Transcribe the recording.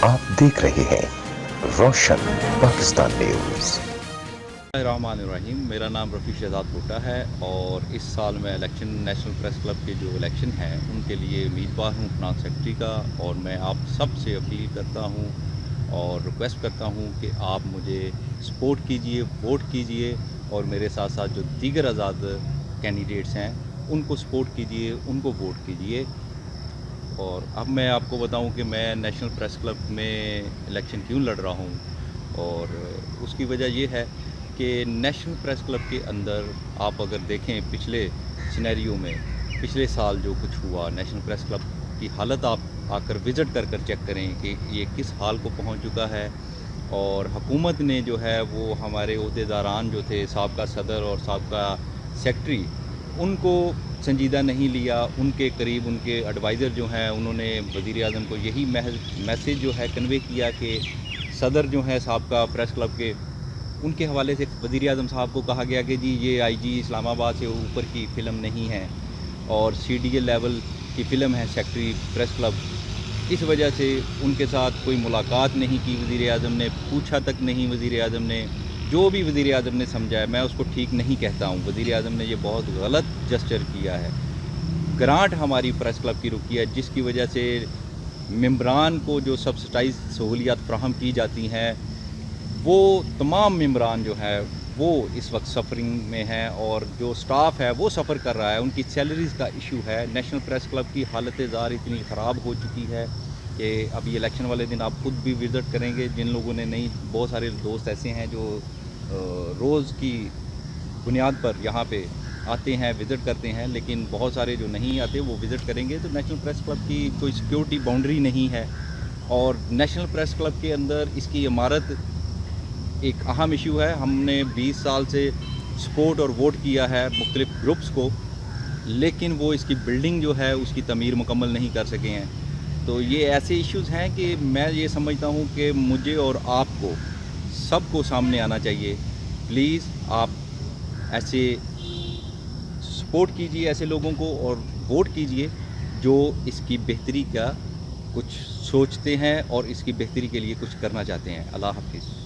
आप देख रहे हैं रोशन पाकिस्तान न्यूज। रहमानिर्रहीम। मेरा नाम रफ़ी शहजाद भुट्टा है और इस साल मैं इलेक्शन नेशनल प्रेस क्लब के जो इलेक्शन हैं उनके लिए उम्मीदवार हूँ प्रांत सेक्रेटरी का। और मैं आप सब से अपील करता हूँ और रिक्वेस्ट करता हूँ कि आप मुझे सपोर्ट कीजिए, वोट कीजिए और मेरे साथ साथ जो दीगर आज़ाद कैंडिडेट्स हैं उनको सपोर्ट कीजिए, उनको वोट कीजिए। और अब मैं आपको बताऊं कि मैं नेशनल प्रेस क्लब में इलेक्शन क्यों लड़ रहा हूं। और उसकी वजह ये है कि नेशनल प्रेस क्लब के अंदर आप अगर देखें पिछले सिनेरियो में, पिछले साल जो कुछ हुआ, नेशनल प्रेस क्लब की हालत आप आकर विज़िट कर चेक करें कि ये किस हाल को पहुंच चुका है। और हुकूमत ने जो है वो हमारे अहदेदारान जो थे, साबका सदर और साबका सेक्रेटरी, उनको संजीदा नहीं लिया। उनके करीब उनके एडवाइज़र जो हैं उन्होंने वज़ीर आज़म को यही मैसेज जो है कन्वे किया कि सदर जो है साबका प्रेस क्लब के, उनके हवाले से वज़ीर आज़म साहब को कहा गया कि जी ये आईजी इस्लामाबाद से ऊपर की फ़िल्म नहीं है और सीडीए लेवल की फ़िल्म है सेक्रेटरी प्रेस क्लब। इस वजह से उनके साथ कोई मुलाकात नहीं की वज़ीर आज़म ने, पूछा तक नहीं वज़ीर आज़म ने। जो भी वज़ीर आज़म ने समझा है, मैं उसको ठीक नहीं कहता हूँ। वज़ीर आज़म ने ये बहुत गलत जस्चर किया है। ग्रांट हमारी प्रेस क्लब की रुकी है जिसकी वजह से मेंबरान को जो सब्सिडाइज सहूलियात फ्राहम की जाती हैं वो तमाम मेंबरान जो है वो इस वक्त सफ़रिंग में हैं और जो स्टाफ है वो सफ़र कर रहा है। उनकी सैलरीज़ का इशू है। नेशनल प्रेस क्लब की हालत ज़ार इतनी ख़राब हो चुकी है कि अभी इलेक्शन वाले दिन आप खुद भी विज़िट करेंगे। जिन लोगों ने नहीं, बहुत सारे दोस्त ऐसे हैं जो रोज़ की बुनियाद पर यहाँ पे आते हैं, विज़िट करते हैं, लेकिन बहुत सारे जो नहीं आते वो विज़िट करेंगे। तो नेशनल प्रेस क्लब की कोई सिक्योरिटी बाउंड्री नहीं है और नेशनल प्रेस क्लब के अंदर इसकी इमारत एक अहम इशू है। हमने 20 साल से सपोर्ट और वोट किया है मुख्तलिफ ग्रुप्स को, लेकिन वो इसकी बिल्डिंग जो है उसकी तमीर मुकम्मल नहीं कर सके हैं। तो ये ऐसे इश्यूज़ हैं कि मैं ये समझता हूँ कि मुझे और आपको सबको सामने आना चाहिए। प्लीज़ आप ऐसे सपोर्ट कीजिए ऐसे लोगों को और वोट कीजिए जो इसकी बेहतरी का कुछ सोचते हैं और इसकी बेहतरी के लिए कुछ करना चाहते हैं। अल्लाह हाफ़िज़।